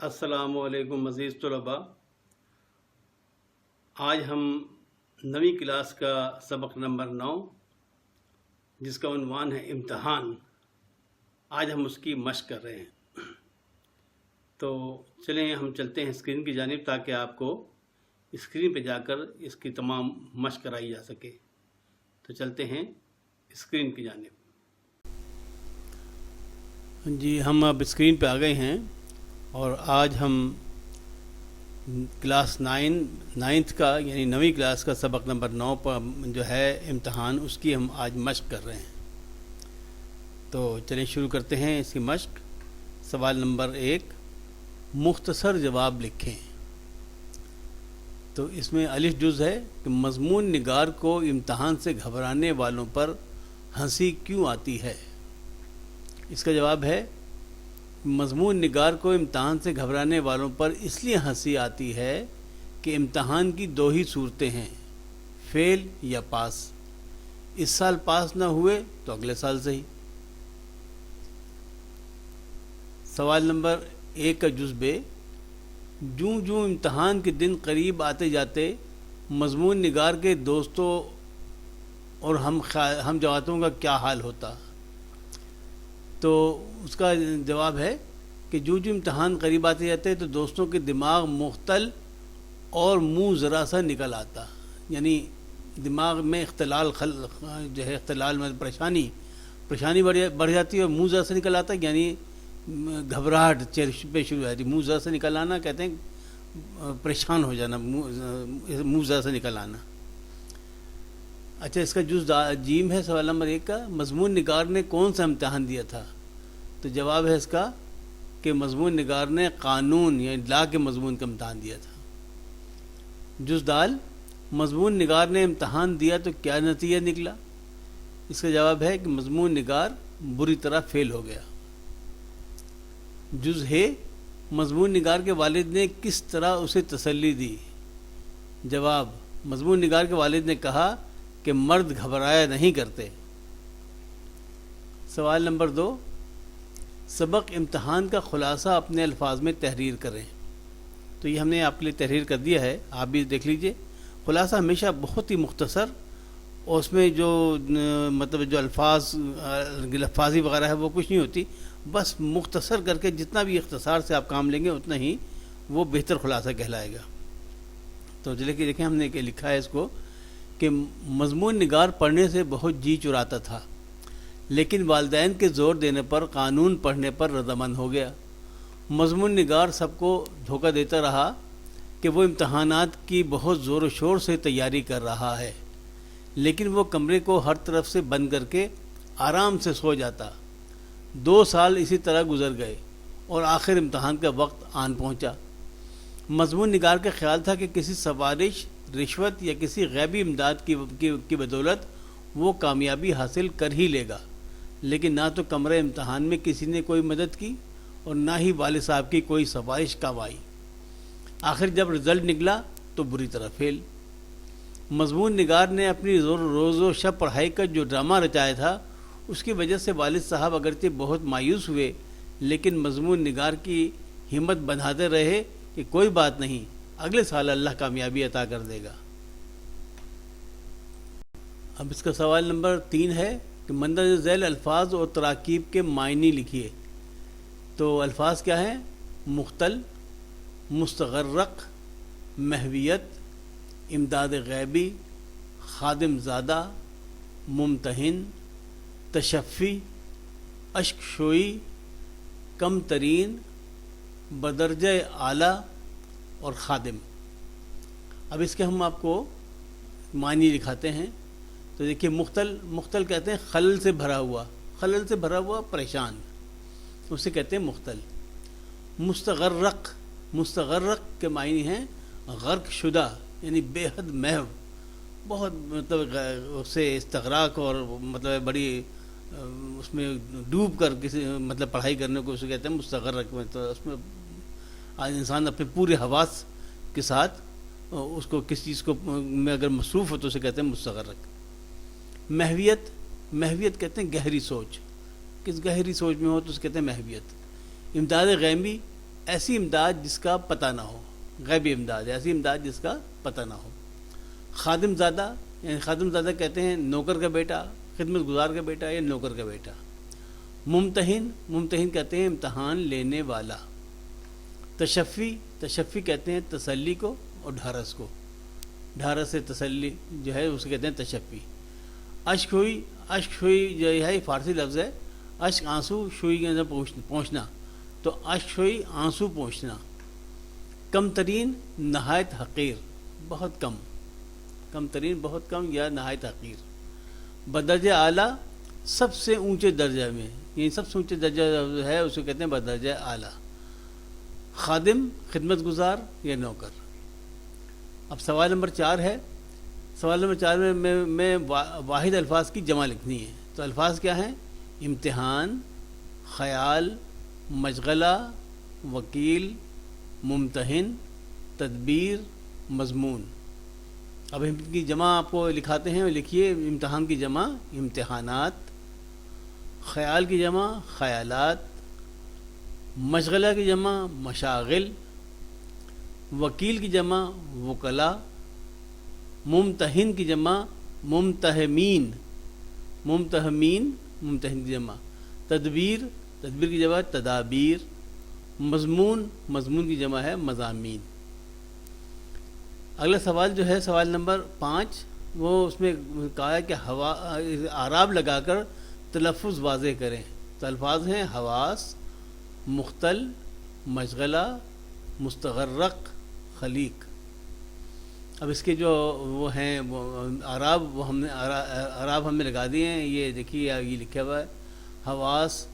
السلام علیکم عزیز طلباء. آج ہم نویں کلاس کا سبق نمبر 9 جس کا عنوان ہے امتحان. آج ہم اس کی مشق کر رہے ہیں. تو چلیں ہم چلتے ہیں اسکرین کی جانب تاکہ آپ کو اسکرین پہ جا کر اس کی تمام مشق کرائی جا سکے. تو چلتے ہیں اسکرین کی جانب. جی ہم اب اسکرین پہ آ گئے ہیں اور آج ہم کلاس نائنتھ کا یعنی نویں کلاس کا سبق نمبر 9 پر جو ہے امتحان اس کی ہم آج مشق کر رہے ہیں. تو چلیں شروع کرتے ہیں اس کی مشق. سوال نمبر 1 مختصر جواب لکھیں. تو اس میں الف جز ہے کہ مضمون نگار کو امتحان سے گھبرانے والوں پر ہنسی کیوں آتی ہے. اس کا جواب ہے مضمون نگار کو امتحان سے گھبرانے والوں پر اس لیے ہنسی آتی ہے کہ امتحان کی 2 ہی صورتیں ہیں، فیل یا پاس. اس سال پاس نہ ہوئے تو اگلے سال صحیح. سوال نمبر 1 کا جز بے جوں جوں امتحان کے دن قریب آتے جاتے مضمون نگار کے دوستوں اور ہم جماعتوں کا کیا حال ہوتا. تو اس کا جواب ہے کہ جو امتحان قریب آتے جاتے تو دوستوں کے دماغ مختل اور منہ ذرا سا نکل آتا. یعنی دماغ میں اختلال میں پریشانی بڑھ جاتی ہے اور منہ ذرا سا نکل آتا. یعنی گھبراہٹ چہرے پہ شروع ہو جاتی. منہ ذرا سا نکل آنا کہتے ہیں پریشان ہو جانا، منہ ذرا سا نکل آنا. اچھا اس کا جز جیم ہے سوال نمبر 1 کا مضمون نگار نے کون سا امتحان دیا تھا. تو جواب ہے اس کا کہ مضمون نگار نے قانون یعنی لا کے مضمون کا امتحان دیا تھا. جز دال مضمون نگار نے امتحان دیا تو کیا نتیجہ نکلا. اس کا جواب ہے کہ مضمون نگار بری طرح فیل ہو گیا. جز ہے مضمون نگار کے والد نے کس طرح اسے تسلی دی. جواب مضمون نگار کے والد نے کہا کہ مرد گھبرایا نہیں کرتے. سوال نمبر 2 سبق امتحان کا خلاصہ اپنے الفاظ میں تحریر کریں. تو یہ ہم نے آپ کے لیے تحریر کر دیا ہے، آپ بھی دیکھ لیجئے. خلاصہ ہمیشہ بہت ہی مختصر اور اس میں جو جو الفاظی وغیرہ ہے وہ کچھ نہیں ہوتی. بس مختصر کر کے جتنا بھی اختصار سے آپ کام لیں گے اتنا ہی وہ بہتر خلاصہ کہلائے گا. تو دیکھیں ہم نے کہ لکھا ہے اس کو کہ مضمون نگار پڑھنے سے بہت جی چراتا تھا لیکن والدین کے زور دینے پر قانون پڑھنے پر رضامند ہو گیا. مضمون نگار سب کو دھوکہ دیتا رہا کہ وہ امتحانات کی بہت زور و شور سے تیاری کر رہا ہے لیکن وہ کمرے کو ہر طرف سے بند کر کے آرام سے سو جاتا. 2 سال اسی طرح گزر گئے اور آخر امتحان کا وقت آن پہنچا. مضمون نگار کا خیال تھا کہ کسی سفارش، رشوت یا کسی غیبی امداد کی بدولت وہ کامیابی حاصل کر ہی لے گا، لیکن نہ تو کمرہ امتحان میں کسی نے کوئی مدد کی اور نہ ہی والد صاحب کی کوئی سفارش کام آئی. آخر جب رزلٹ نکلا تو بری طرح فیل. مضمون نگار نے اپنی روز و شب پڑھائی کا جو ڈرامہ رچایا تھا اس کی وجہ سے والد صاحب اگرچہ بہت مایوس ہوئے لیکن مضمون نگار کی ہمت بندھاتے رہے کہ کوئی بات نہیں، اگلے سال اللہ کامیابی عطا کر دے گا. اب اس کا سوال نمبر 3 ہے کہ مندرجہ ذیل الفاظ اور تراکیب کے معنی لکھیے. تو الفاظ کیا ہیں؟ مختل، مستغرق، محویت، امداد غیبی، خادم زادہ، ممتحن، تشفی، اشک شوئی، کم ترین، بدرجہ اعلیٰ اور خادم. اب اس کے ہم آپ کو معنی دکھاتے ہیں. تو دیکھیے مختل کہتے ہیں خلل سے بھرا ہوا پریشان، اسے کہتے ہیں مختل. مستغرق کے معنی ہیں غرق شدہ یعنی بے حد محو، بہت اس سے استغراق اور بڑی اس میں ڈوب کر کسی پڑھائی کرنے کو اسے کہتے ہیں مستغرق. اس میں آج انسان اپنے پورے حواس کے ساتھ اس کو کس چیز کو میں اگر مصروف ہو تو اسے کہتے ہیں مستغرق. محویت کہتے ہیں گہری سوچ، کس گہری سوچ میں ہو تو اسے کہتے ہیں محویت. امداد ایسی امداد جس کا پتہ نہ ہو، غیبی امداد، ایسی امداد جس کا پتہ نہ ہو۔ خادم زادہ، یعنی خادم زادہ کہتے ہیں نوکر کا بیٹا، خدمت گزار کا بیٹا یا نوکر کا بیٹا۔ ممتحن، ممتحن کہتے ہیں امتحان لینے والا۔ تشفی، تشفی کہتے ہیں تسلی کو اور ڈھارس کو، ڈھارس سے تسلی جو ہے اسے کہتے ہیں تشفی۔ اشک ہوئی، اشک ہوئی جو ہے فارسی لفظ ہے، اشک آنسو، شوئی کے اندر پہنچنا، تو اشک ہوئی آنسو پہنچنا۔ کم ترین، نہایت حقیر، بہت کم، کم ترین بہت کم یا نہایت حقیر۔ بدرجہ اعلیٰ، سب سے اونچے درجہ میں، یعنی سب سے اونچے درجہ جو ہے اسے کہتے ہیں بدرجہ اعلیٰ۔ خادم، خدمت گزار یا نوکر۔ اب سوال نمبر 4 ہے، سوال نمبر 4 میں واحد الفاظ کی جمع لکھنی ہے، تو الفاظ کیا ہیں؟ امتحان، خیال، مشغلہ، وکیل، ممتحن، تدبیر، مضمون۔ اب ان کی جمع آپ کو لکھاتے ہیں، لکھیے۔ امتحان کی جمع امتحانات، خیال کی جمع خیالات، مشغلہ کی جمع مشاغل، وکیل کی جمع وکلا، ممتحن کی جمع ممتحمین، ممتحمین، ممتحن کی جمع تدبیر، تدبیر کی جمع تدابیر، مضمون، مضمون کی جمع ہے مضامین۔ اگلا سوال جو ہے سوال نمبر 5، وہ اس میں کہا ہے کہ اعراب لگا کر تلفظ واضح کریں، تو الفاظ ہیں حواس، مختل، مشغلہ، مستغرق، خلیق۔ اب اس کے جو وہ ہیں وہ اعراب، وہ ہم نے اعراب ہم نے لگا دیے ہیں، یہ دیکھیے یہ لکھا ہوا ہے، حواس،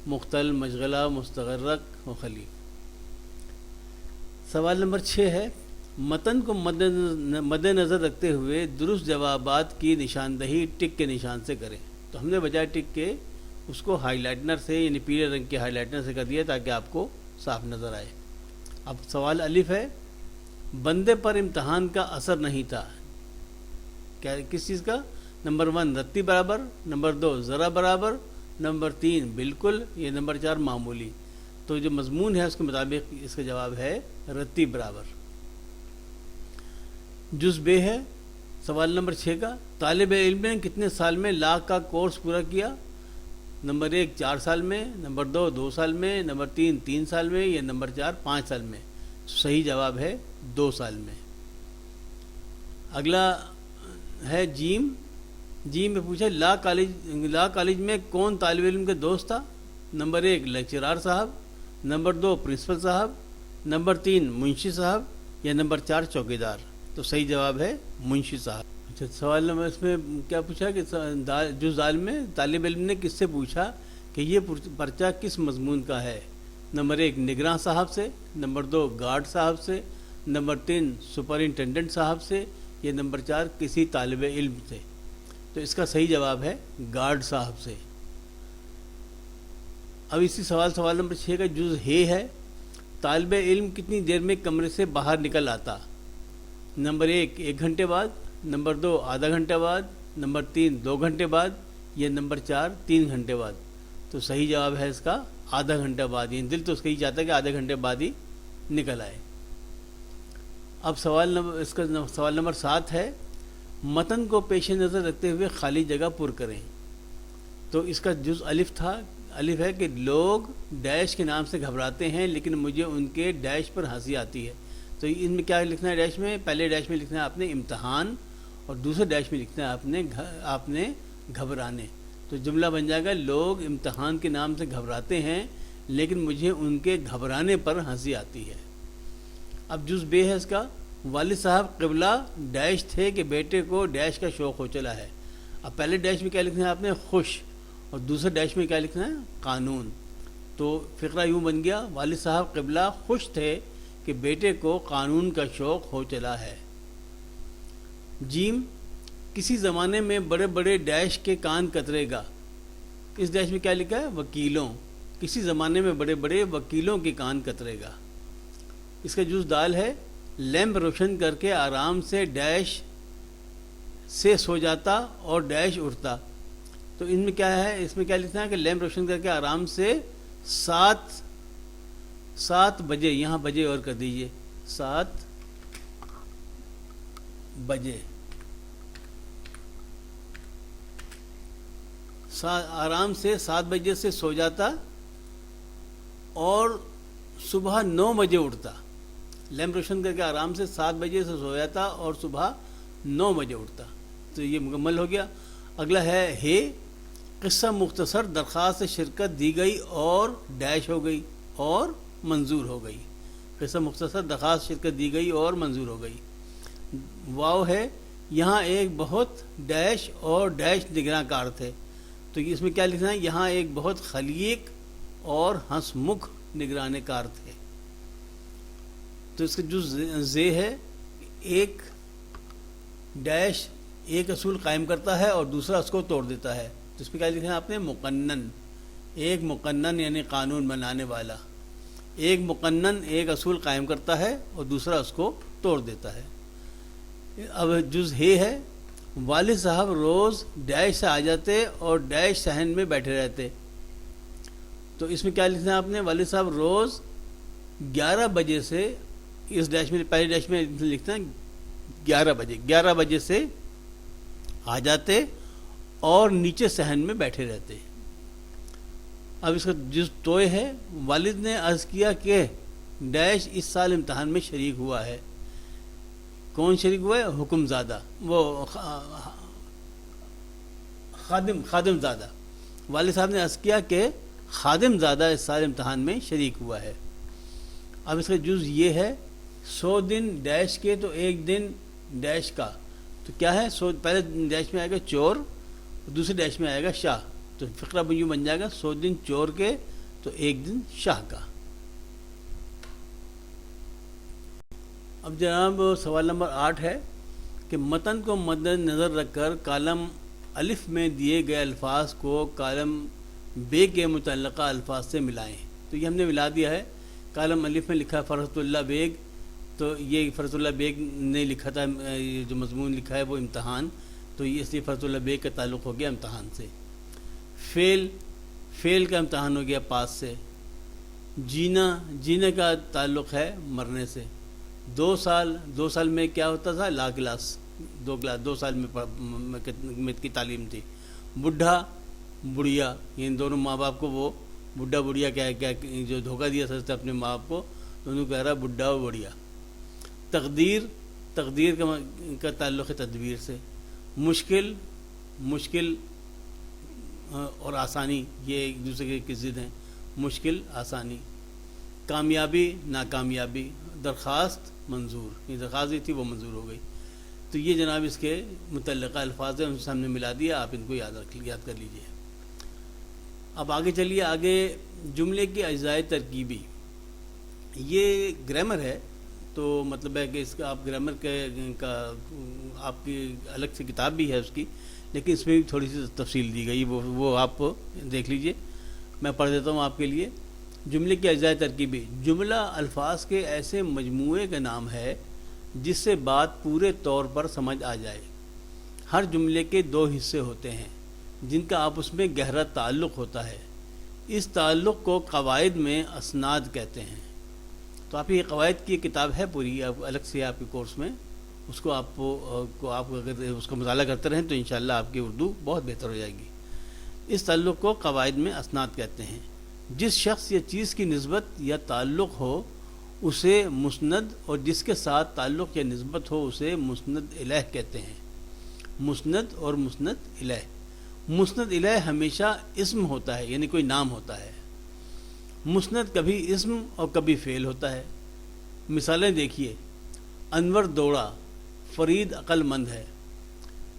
مختل، مشغلہ، مستغرق و خلیق۔ سوال نمبر 6 ہے، متن کو مد نظر رکھتے ہوئے درست جوابات کی نشاندہی ٹک کے نشان سے کریں، تو ہم نے بجائے ٹک کے اس کو ہائی لائٹنر سے، یعنی پیلے رنگ کے ہائی لائٹنر سے کر دیا تاکہ آپ کو صاف نظر آئے۔ اب سوال الف ہے، بندے پر امتحان کا اثر نہیں تھا، کیا کس چیز کا؟ نمبر 1 رتی برابر، نمبر 2 ذرا برابر، نمبر 3 بالکل، یہ نمبر 4 معمولی۔ تو جو مضمون ہے اس کے مطابق اس کا جواب ہے رتی برابر۔ جز بے ہے سوال نمبر 6 کا، طالب علم نے کتنے سال میں لاء کا کورس پورا کیا؟ نمبر 1 4 سال میں، نمبر 2 2 سال میں، نمبر 3 3 سال میں، یا نمبر 4 5 سال میں؟ صحیح جواب ہے 2 سال میں۔ اگلا ہے جیم، جیم میں پوچھا لاء کالج میں کون طالب علم کے دوست تھا؟ نمبر 1 لیکچرار صاحب، نمبر 2 پرنسپل صاحب، نمبر 3 منشی صاحب، یا نمبر 4 چوکیدار؟ تو صحیح جواب ہے منشی صاحب۔ اچھا سوال نمبر اس میں کیا پوچھا کہ جو ظالم میں طالب علم نے کس سے پوچھا کہ یہ پرچہ کس مضمون کا ہے؟ نمبر 1 نگراں صاحب سے، نمبر 2 گارڈ صاحب سے، نمبر 3 سپرنٹینڈنٹ صاحب سے، یا نمبر 4 کسی طالب علم سے؟ تو اس کا صحیح جواب ہے گارڈ صاحب سے۔ اب اسی سوال نمبر 6 کا جز ہے، طالب علم کتنی دیر میں کمرے سے باہر نکل آتا؟ نمبر 1 1 گھنٹے بعد، نمبر 2 آدھا گھنٹہ بعد، نمبر 3 2 گھنٹے بعد، یا نمبر 4 3 گھنٹے بعد؟ تو صحیح جواب ہے اس کا آدھا گھنٹہ بعد، یعنی دل تو اس کا ہی چاہتا ہے کہ آدھے گھنٹے بعد ہی نکل آئے۔ اب سوال نمبر 7 ہے، متن کو پیش نظر رکھتے ہوئے خالی جگہ پر کریں، تو اس کا جز الف تھا، الف ہے کہ لوگ ڈیش کے نام سے گھبراتے ہیں لیکن مجھے ان کے ڈیش پر ہنسی آتی ہے۔ تو ان میں کیا لکھنا ہے ڈیش میں؟ پہلے ڈیش میں لکھنا ہے آپ نے امتحان، اور دوسرے ڈیش میں لکھنا ہے آپ نے گھبرانے۔ تو جملہ بن جائے گا لوگ امتحان کے نام سے گھبراتے ہیں لیکن مجھے ان کے گھبرانے پر ہنسی آتی ہے۔ اب جز بے ہے اس کا، والد صاحب قبلہ ڈیش تھے کہ بیٹے کو ڈیش کا شوق ہو چلا ہے۔ اب پہلے ڈیش میں کیا لکھنا ہے آپ نے؟ خوش، اور دوسرے ڈیش میں کیا لکھنا ہے؟ قانون۔ تو فقرہ یوں بن گیا، والد صاحب قبلہ خوش تھے کہ بیٹے کو قانون کا شوق ہو چلا ہے۔ جیم، کسی زمانے میں بڑے بڑے ڈیش کے کان کترے گا، اس ڈیش میں کیا لکھا ہے؟ وکیلوں، کسی زمانے میں بڑے بڑے وکیلوں کے کان کترے گا۔ اس کا جز دال ہے، لیمپ روشن کر کے آرام سے ڈیش سے سو جاتا اور ڈیش اٹھتا۔ تو ان میں کیا ہے؟ اس میں کیا لکھنا ہے کہ لیمپ روشن کر کے آرام سے 7 بجے، یہاں بجے اور کر دیجئے 7 بجے، آرام سے 7 بجے سے سو جاتا اور صبح 9 بجے اٹھتا، لیمپ روشن کر کے آرام سے 7 بجے سے سو جاتا اور صبح 9 بجے اٹھتا. تو یہ مکمل ہو گیا. اگلا ہے قصہ مختصر، درخواست شرکت دی گئی اور ڈیش ہو گئی اور منظور ہو گئی. قصہ مختصر، درخواست شرکت دی گئی اور منظور ہو گئی. واو ہے، یہاں ایک بہت ڈیش اور ڈیش نگراں کار تھے. تو اس میں کیا لکھنا ہے؟ یہاں ایک بہت خلیق اور ہنس مکھ نگران کار تھے. تو اس کا جو زے ہے، ایک ڈیش ایک اصول قائم کرتا ہے اور دوسرا اس کو توڑ دیتا ہے. تو اس پہ کیا لکھنا ہے آپ نے؟ مقنن. ایک مقنن یعنی قانون بنانے والا. ایک مقنن ایک اصول قائم کرتا ہے اور دوسرا اس کو توڑ دیتا ہے. اب جز ہے، والد صاحب روز ڈیش سے آ جاتے اور ڈیش صحن میں بیٹھے رہتے. تو اس میں کیا لکھنا ہے آپ نے؟ والد صاحب روز 11 بجے سے، اس ڈیش میں پہلے ڈیش میں لکھنا ہے 11 بجے سے آ جاتے اور نیچے صحن میں بیٹھے رہتے. اب اس کا جز توئے ہے، والد نے عرض کیا کہ ڈیش اس سال امتحان میں شریک ہوا ہے. کون شریک ہوا ہے؟ حکم زادہ، وہ خادم زادہ. والد صاحب نے عرض کیا کہ خادم زادہ اس سال امتحان میں شریک ہوا ہے. اب اس کا جز یہ ہے، 100 دن ڈیش کے تو ایک دن ڈیش کا. تو کیا ہے؟ پہلے ڈیش میں آئے گا چور، دوسرے ڈیش میں آئے گا شاہ. تو فقرہ یوں بن جائے گا 100 دن چور کے تو ایک دن شاہ کا. اب جناب سوال نمبر 8 ہے کہ متن کو مد نظر رکھ کر کالم الف میں دیے گئے الفاظ کو کالم بے کے متعلقہ الفاظ سے ملائیں. تو یہ ہم نے ملا دیا ہے. کالم الف میں لکھا فرحت اللہ بیگ، تو یہ فرحت اللہ بیگ نے لکھا تھا، یہ جو مضمون لکھا ہے وہ امتحان، تو یہ اس لیے فرحت اللہ بیگ کا تعلق ہو گیا امتحان سے. فعل کا امتحان ہو گیا پاس سے. جینے کا تعلق ہے مرنے سے. 2 سال میں کیا ہوتا تھا؟ لا کلاس، 2 سال میں کی تعلیم تھی. بڈھا بڑھیا، ان دونوں ماں باپ کو وہ بڈھا بڑھیا کیا جو دھوکہ دیا تھا اپنے ماں باپ کو، دونوں کہہ رہا بڈھا و بڑھیا. تقدیر کا تعلق ہے تدبیر سے. مشکل اور آسانی یہ ایک دوسرے کے ضد ہیں. مشکل آسانی. کامیابی ناکامیابی. درخواست منظور، یہ درخواست دی تھی وہ منظور ہو گئی. تو یہ جناب اس کے متعلقہ الفاظ ہیں، ان سے ہم نے ملا دیا. آپ ان کو یاد کر لیجئے. اب آگے چلیے. آگے جملے کی اجزائے ترکیبی، یہ گرامر ہے. تو مطلب ہے کہ اس کا آپ گرامر کا آپ کی الگ سے کتاب بھی ہے اس کی، لیکن اس میں بھی تھوڑی سی تفصیل دی گئی، وہ آپ دیکھ لیجئے. میں پڑھ دیتا ہوں آپ کے لیے. جملے کی اجزائے ترکیبی، جملہ الفاظ کے ایسے مجموعے کا نام ہے جس سے بات پورے طور پر سمجھ آ جائے. ہر جملے کے 2 حصے ہوتے ہیں جن کا آپس میں گہرا تعلق ہوتا ہے. اس تعلق کو قواعد میں اسناد کہتے ہیں. تو آپ یہ قواعد کی کتاب ہے پوری، الگ سے آپ کے کورس میں، اس کو آپ اگر اس کا مطالعہ کرتے رہیں تو انشاءاللہ آپ کی اردو بہت بہتر ہو جائے گی. اس تعلق کو قواعد میں اسناد کہتے ہیں. جس شخص یا چیز کی نسبت یا تعلق ہو اسے مسند، اور جس کے ساتھ تعلق یا نسبت ہو اسے مسند الیہ کہتے ہیں. مسند اور مسند الیہ. مسند الیہ ہمیشہ اسم ہوتا ہے، یعنی کوئی نام ہوتا ہے. مسند کبھی اسم اور کبھی فعل ہوتا ہے. مثالیں دیکھیے. انور دوڑا، فرید عقل مند ہے.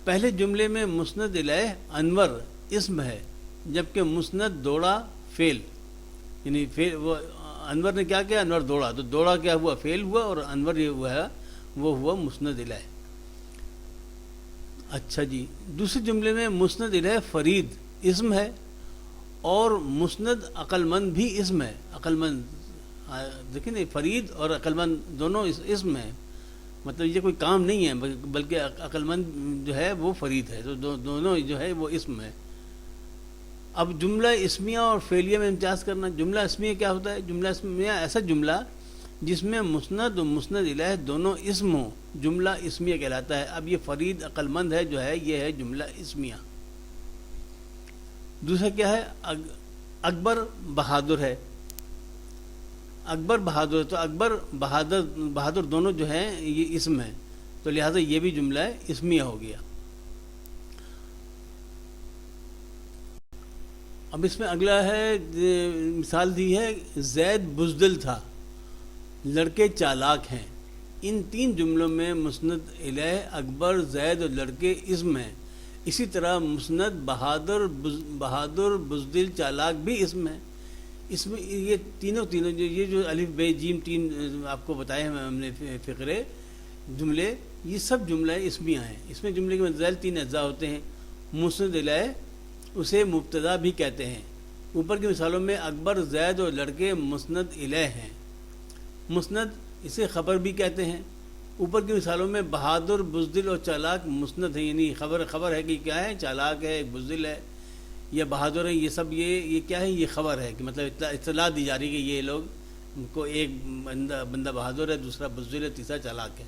پہلے جملے میں مسند الیہ انور اسم ہے، جبکہ مسند دوڑا فعل، یعنی فعل. وہ انور نے کیا کیا؟ انور دوڑا، تو دوڑا کیا ہوا؟ فعل ہوا، اور انور یہ ہوا ہے وہ ہوا مسند الیہ. اچھا جی. دوسرے جملے میں مسند الیہ فرید اسم ہے اور مسند عقل مند بھی اسم ہے. عقل مند دیکھیں نا، فرید اور عقل مند دونوں اسم ہیں، مطلب یہ کوئی کام نہیں ہے، بلکہ عقل مند جو ہے وہ فرید ہے، تو دونوں جو ہے وہ اسم ہے. اب جملہ اسمیہ اور فعلیہ میں امتیاز کرنا. جملہ اسمیہ کیا ہوتا ہے؟ جملہ اسمیہ ایسا جملہ جس میں مسند و مسند الیہ دونوں اسم ہوں، جملہ اسمیہ کہلاتا ہے. اب یہ فرید عقل مند ہے جو ہے، یہ ہے جملہ اسمیہ. دوسرا کیا ہے؟ اکبر بہادر ہے. اکبر بہادر، تو اکبر بہادر دونوں جو ہیں یہ اسم ہیں، تو لہٰذا یہ بھی جملہ اسمیہ ہو گیا. اب اس میں اگلا ہے، مثال دی ہے زید بزدل تھا، لڑکے چالاک ہیں. ان تین جملوں میں مسند الیہ اکبر، زید اور لڑکے اسم ہیں. اسی طرح مسند بہادر بزدل چالاک بھی اسم ہے. اس میں یہ تینوں یہ جو الف بے جیم تین آپ کو بتائے ہیں ہم نے فقرے جملے، یہ سب جملے اسمیہ ہیں. اس میں جملے کے ذیل تین اجزاء ہوتے ہیں. مسند الیہ اسے مبتدا بھی کہتے ہیں. اوپر کی مثالوں میں اکبر، زید اور لڑکے مسند الیہ ہیں. مسند اسے خبر بھی کہتے ہیں. اوپر کی مثالوں میں بہادر، بزدل اور چالاک مسند ہیں، یعنی خبر ہے کہ کیا ہے، چالاک ہے، بزدل ہے یا بہادر ہے. یہ سب یہ کیا ہے؟ یہ خبر ہے کہ مطلب اطلاع دی جا رہی ہے کہ یہ لوگ کو ایک بندہ بہادر ہے، دوسرا بزدل ہے، تیسرا چالاک ہے.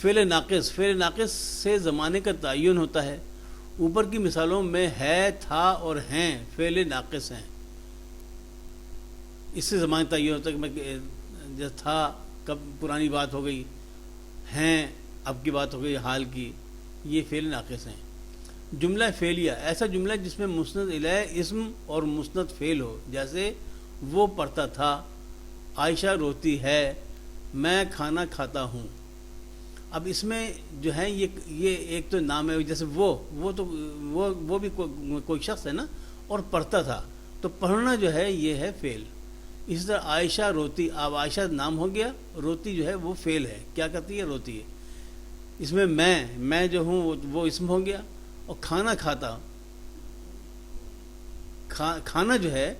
فعل ناقص سے زمانے کا تعین ہوتا ہے. اوپر کی مثالوں میں ہے، تھا اور ہیں فعل ناقص ہیں. اس سے زمانہ تعین ہوتا ہے کہ جیسے تھا کب پرانی بات ہو گئی، ہیں اب کی بات ہو گئی حال کی، یہ فعل ناقص ہیں. جملہ فعلیہ ایسا جملہ جس میں مسند الیہ اسم اور مسند فعل ہو، جیسے وہ پڑھتا تھا، عائشہ روتی ہے، میں کھانا کھاتا ہوں. اب اس میں جو ہے یہ ایک تو نام ہے، جیسے وہ بھی کوئی شخص ہے نا، اور پڑھتا تھا، تو پڑھنا جو ہے یہ ہے فعل. اسی طرح عائشہ روتی، اب عائشہ نام ہو گیا، روتی جو ہے وہ فعل ہے، کیا کرتی ہے؟ روتی ہے. اس میں میں جو ہوں وہ اسم ہو گیا. اور کھانا کھاتا، کھانا جو ہے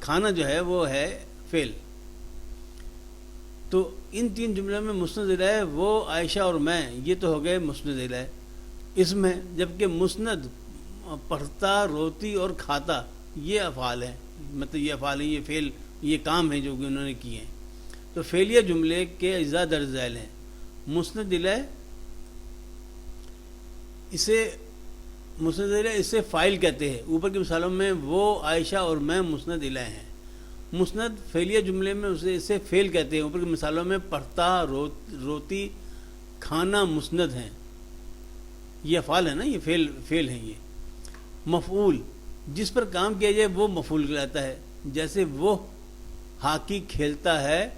کھانا جو ہے وہ ہے فعل. تو ان تین جملوں میں مسند الیہ وہ، عائشہ اور میں، یہ تو ہو گئے مسند الیہ اسم ہے. جبکہ مسند پڑھتا، روتی اور کھاتا یہ افعال ہیں، مطلب یہ افعال ہیں، یہ فعل، یہ کام ہیں جو انہوں نے کیے ہیں. تو فعلیہ جملے کے اجزاء درج ذیل ہیں. مسند الیہ اسے فاعل کہتے ہیں. اوپر کی مثالوں میں وہ، عائشہ اور میں مسند الیہ ہیں. مسند فعلیہ جملے میں اسے فعل کہتے ہیں. اوپر کی مثالوں میں پڑھتا، روتی، کھانا مسند ہیں. یہ افعال ہے نا، یہ فعل ہیں. یہ مفعول جس پر کام کیا جائے وہ مفعول کہلاتا ہے. جیسے وہ ہاکی کھیلتا ہے،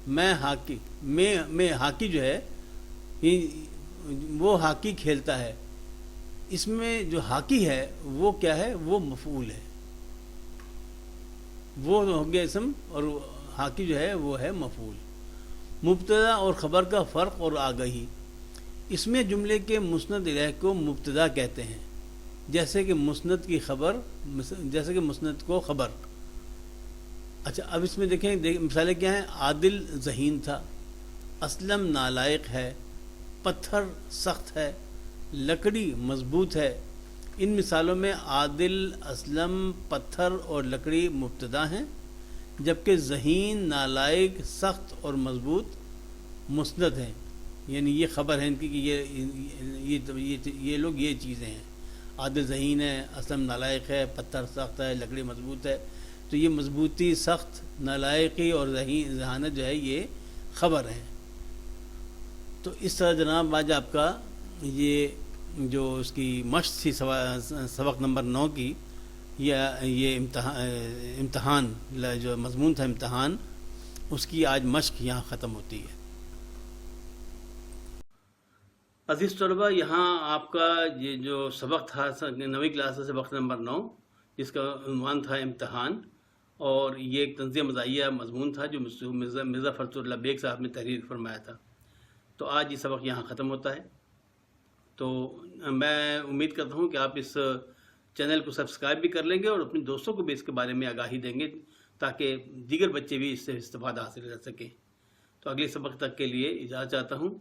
میں ہاکی جو ہے وہ ہاکی کھیلتا ہے. اس میں جو ہاکی ہے وہ کیا ہے؟ وہ مفعول ہے. وہ ہو گیا اسم اور ہاکی جو ہے وہ ہے مفعول. مبتدا اور خبر کا فرق اور آگہی. اس میں جملے کے مسند الیہ کو مبتدا کہتے ہیں، جیسے کہ مسند کو خبر. اچھا اب اس میں دیکھیں مثالیں کیا ہیں. عادل ذہین تھا، اسلم نالائق ہے، پتھر سخت ہے، لکڑی مضبوط ہے. ان مثالوں میں عادل، اسلم، پتھر اور لکڑی مبتدا ہیں، جبکہ ذہین، نالائق، سخت اور مضبوط مسند ہیں. یعنی یہ خبر ہے ان کی کہ یہ لوگ یہ چیزیں ہیں. عادل ذہین ہے، اسلم نالائق ہے، پتھر سخت ہے، لکڑی مضبوط ہے. تو یہ مضبوطی، سخت، نالائقی اور ذہانت جو ہے یہ خبر ہیں. تو اس طرح جناب آج آپ کا یہ جو اس کی مشق تھی سبق نمبر 9 کی، یہ امتحان جو مضمون تھا امتحان، اس کی آج مشق یہاں ختم ہوتی ہے. عزیز طلبہ، یہاں آپ کا یہ جو سبق تھا 9ویں کلاس سے سبق نمبر 9، جس کا عنوان تھا امتحان، اور یہ ایک طنزیہ مزاحیہ مضمون تھا جو مرزا فرت اللہ بیگ صاحب نے تحریر فرمایا تھا. تو آج یہ سبق یہاں ختم ہوتا ہے. تو میں امید کرتا ہوں کہ آپ اس چینل کو سبسکرائب بھی کر لیں گے اور اپنے دوستوں کو بھی اس کے بارے میں آگاہی دیں گے، تاکہ دیگر بچے بھی اس سے استفادہ حاصل کر سکیں. تو اگلے سبق تک کے لیے اجازت چاہتا ہوں.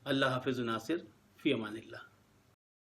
اللہ حافظ. ناصر، فی امان اللہ.